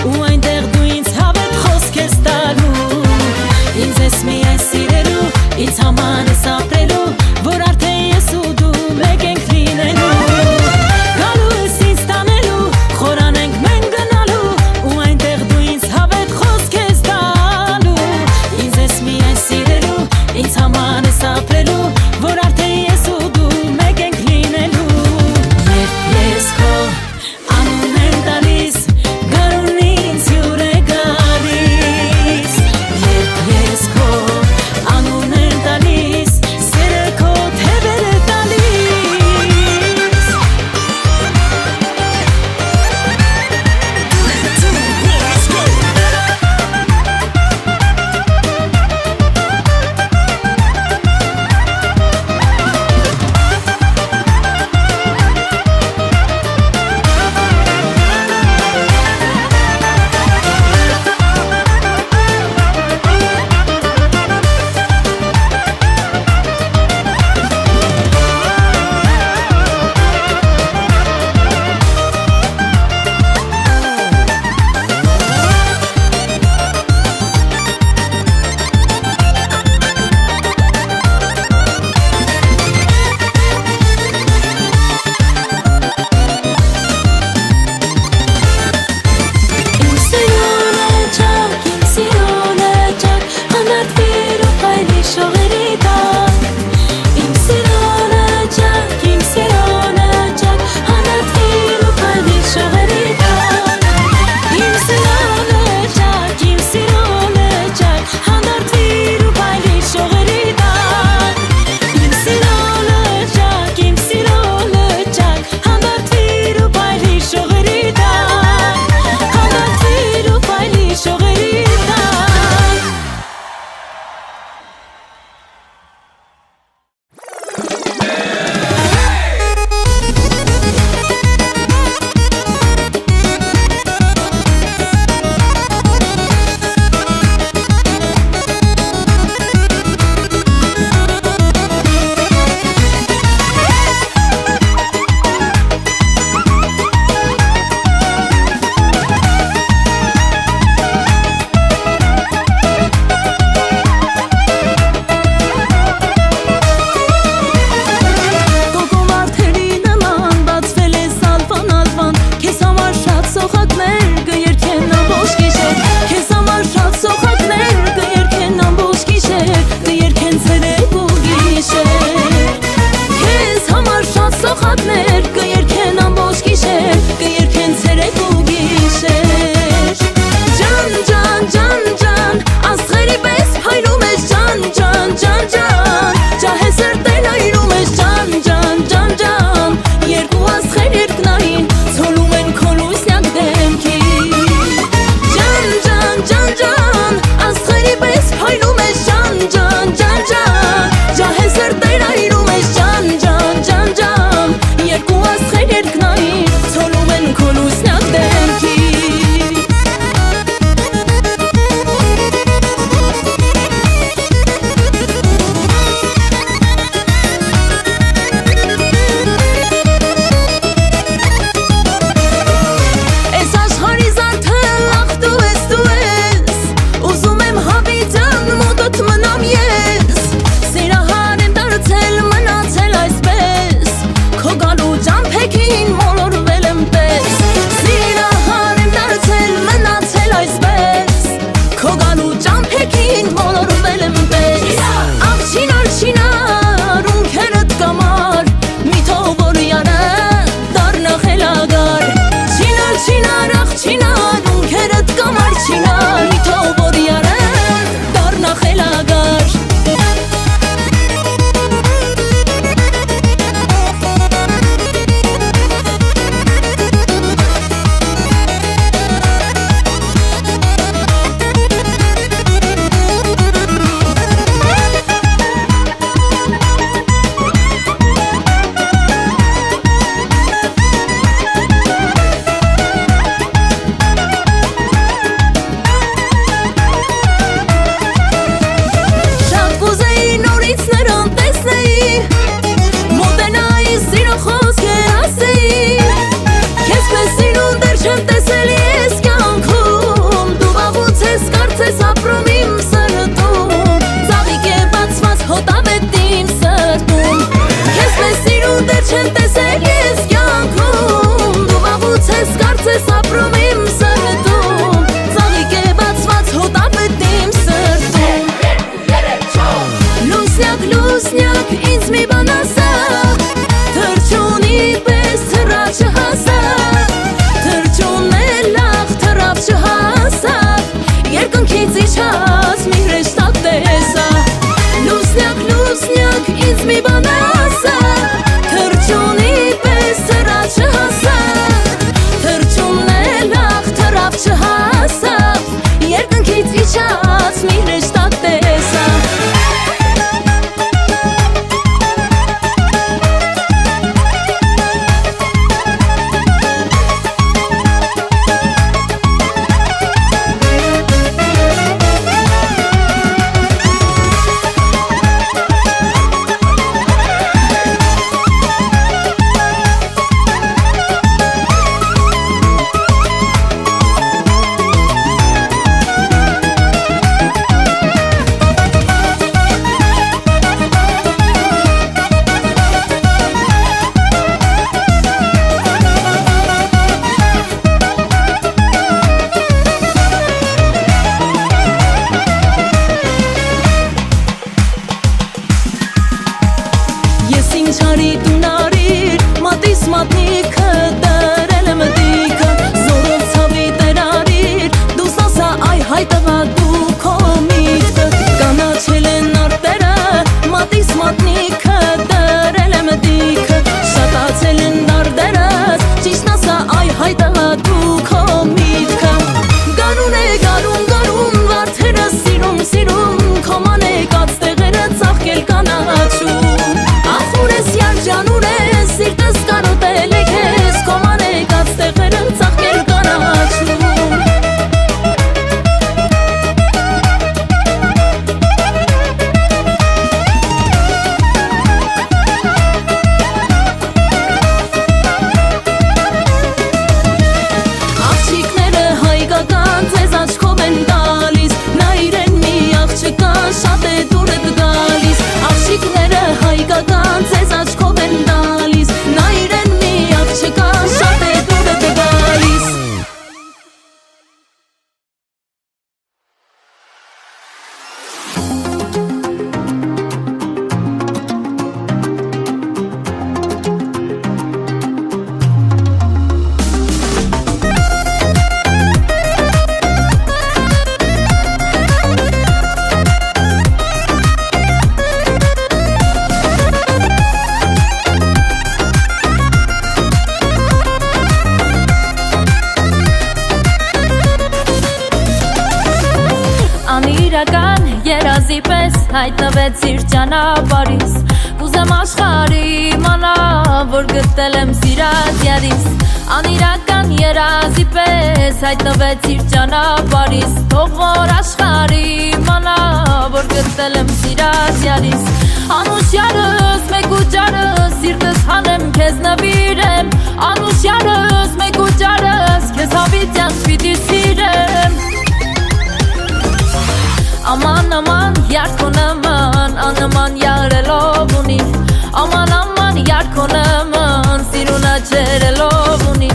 ու հայ հայտա դու քո միտքը Գարուն է գարուն վարդերը սիրում քո մանեկած տեղերը ծաղկել կանաչում Ախուր ես երջանուր ես սիրտս կարոտել է քեզ քո մանեկած տեղերը ծաղկել կանաչում Երազի պես հայտնվեցիր ճանապարհիս Կուզեմ աշխարհի իմանա, որ գտել եմ սիրած յարիս Անիրական երազի պես հայտնվեցիր ճանապարհիս Թող որ աշխարհի իմանա, որ գտել եմ սիրած յարիս Անուշ յարս, մեկ ու ջարս, սիրտս հանեմ քեզ նվիրեմ Անուշ յարս, մեկ ու ջարս, քեզ հավիտյան պիտի սիրեմ Aman aman yar konaman Anaman yarelov uni Aman aman yar konaman Siruna çerelov uni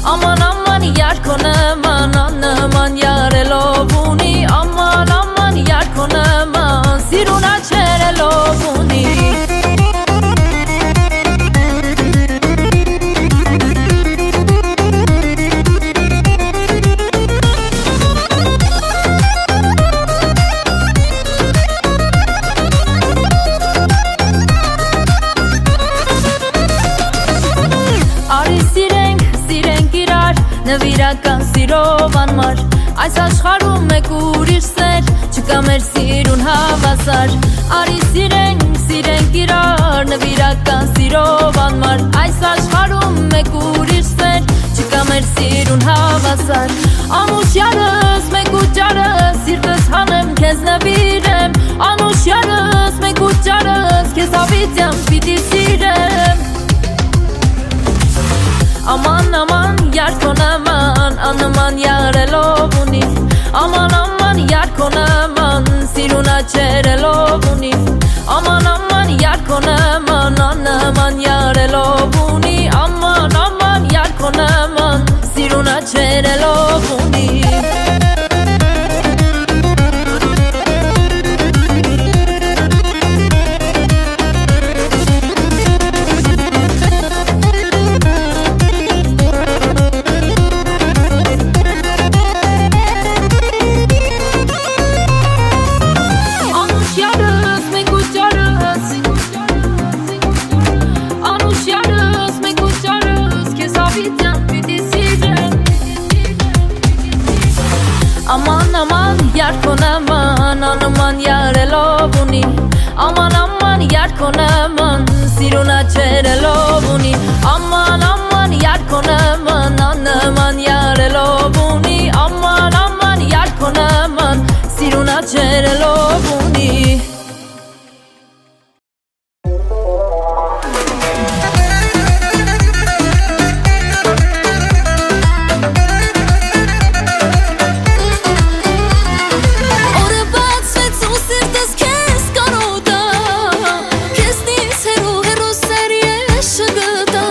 Aman aman yar konaman Anaman yarelov uni Aman aman yar konaman Siruna çerelov uni Նվիրական սիրով անմար Այս աշխարհում մեկ ուրիշ սեր Չկա մեր սիրուն հավասար Արի սիրենք իրար Նվիրական սիրով անմար Այս աշխարհում մեկ ուրիշ սեր Չկա մեր սիրուն հավասար Անուշ յարս, մեկ ու ջարս Սիրտս հանեմ քեզ նվիրեմ Անուշ յարս, մեկ ու ջարս Քեզ հավիտյան պիտի սիրեմ Aman aman yar konaman Anaman yarelov uni Aman aman yar konaman Siruna çerelov uni Aman aman yar konaman Anaman yarelov uni Aman aman yar konaman Siruna çerelov uni Aman aman yar konaman Anaman yarelov uni Aman aman yar konaman Siruna çerelov uni Aman aman yar konaman Anaman yarelov uni Aman aman yar konaman Siruna çerelov uni Քեզնից հերո հերո սեր ես շգտա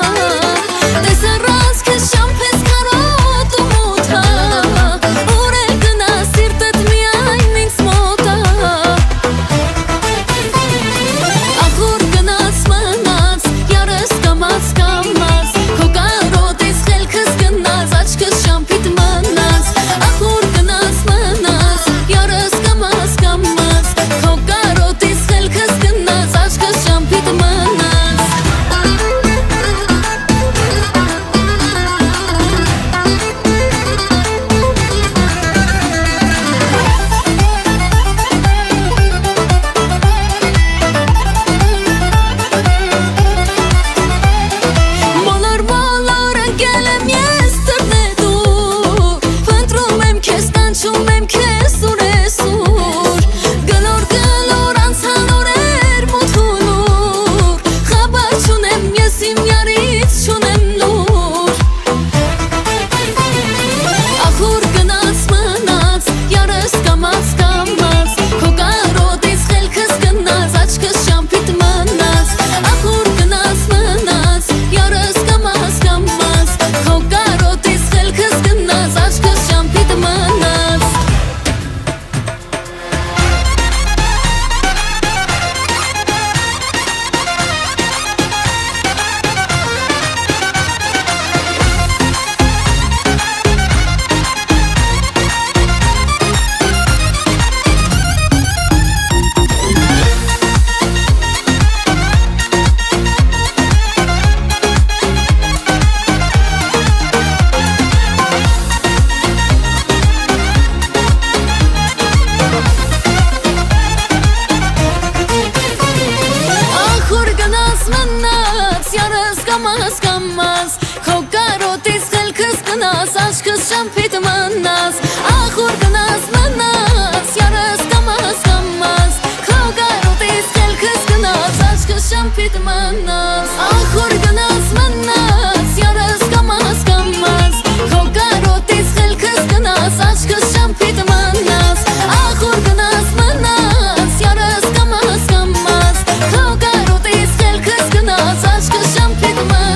Aşkız şampit manas Ahur gnas manas Yarız kamaz kamaz Kogar otis gel kız gnas Aşkız şampit manas Ahur gnas manas Yarız kamaz kamaz Kogar otis gel kız gnas Aşkız şampit manas Ahur gnas manas Yarız kamaz kamaz Kogar otis gel kız gnas Aşkız şampit manas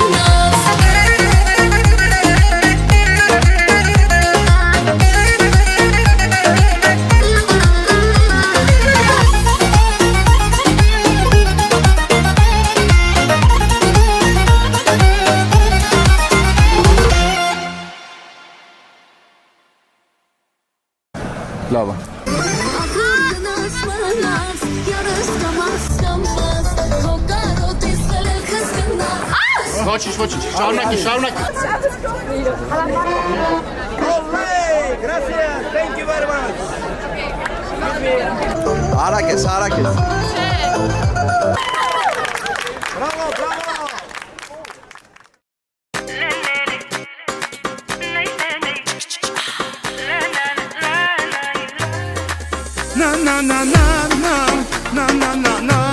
Լավ է։ Ոչինչ, շարունակի, շարունակի։ Gracias, thank you very much. Արագ ես։ Bravo, bravo. Na na na na na na na na na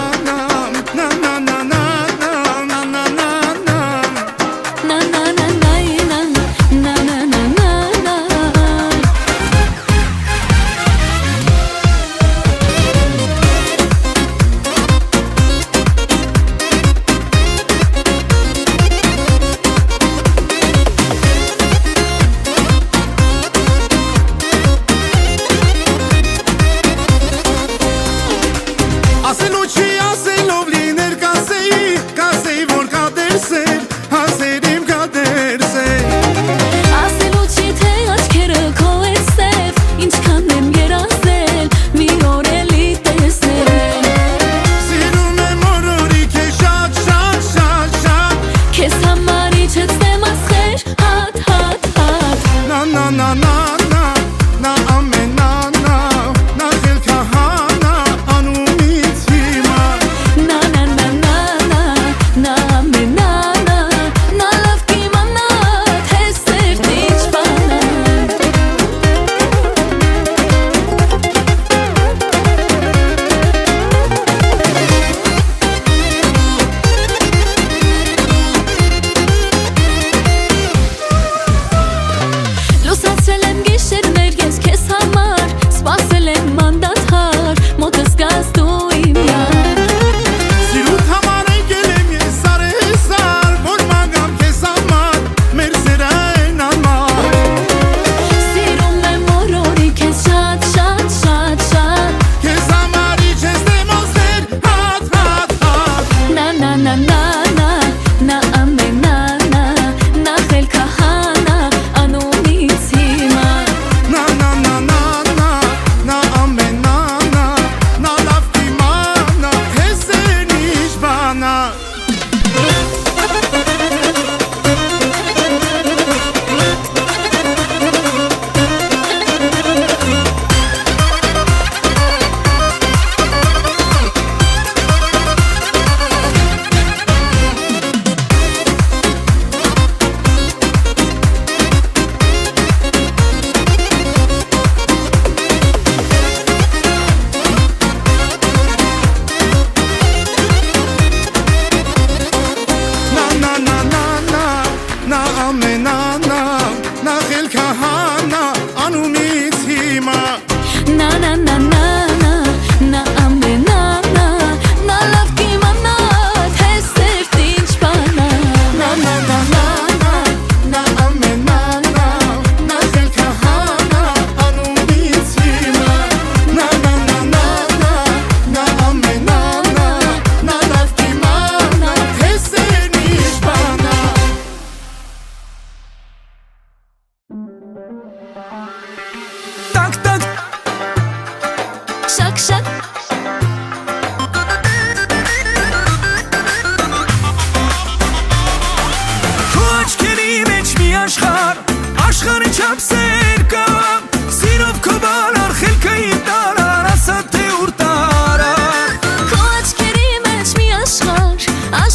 na na na na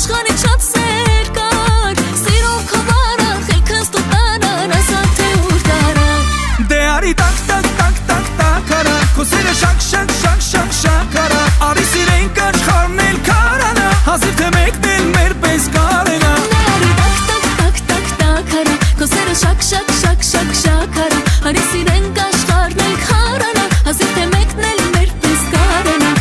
Աշխարհի չափ սեր կար, սիրով քո բարախ, ելքս դու տարար, ասա թե ուր շակ շակ շակ շակարա Արի սիրենք աշխարհն էլ քարանա Հազիվ թե մեկն էլ մեր պես կարենա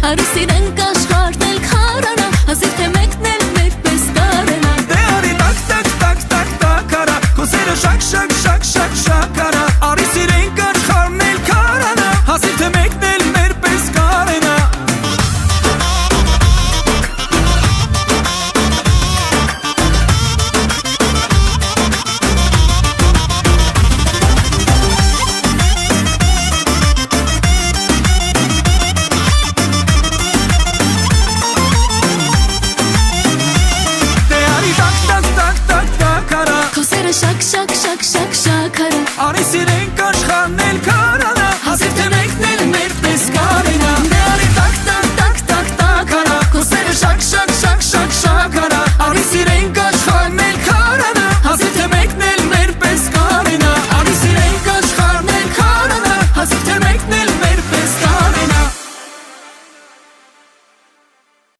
Արի սիրենք աշխարհն էլ քարանա Հազիվ թե մեկն էլ մեր պես կարենա Դե արի տակ տակ տակ տակ տակարա Քո սերը շակ շակ շակ շակ շակարա Արի սիրենք աշխարհն էլ քարանա Հազիվ թե մեկն էլ մեր պես կարենա Շակ շակ շակ շակ շակարա Արի սիրենք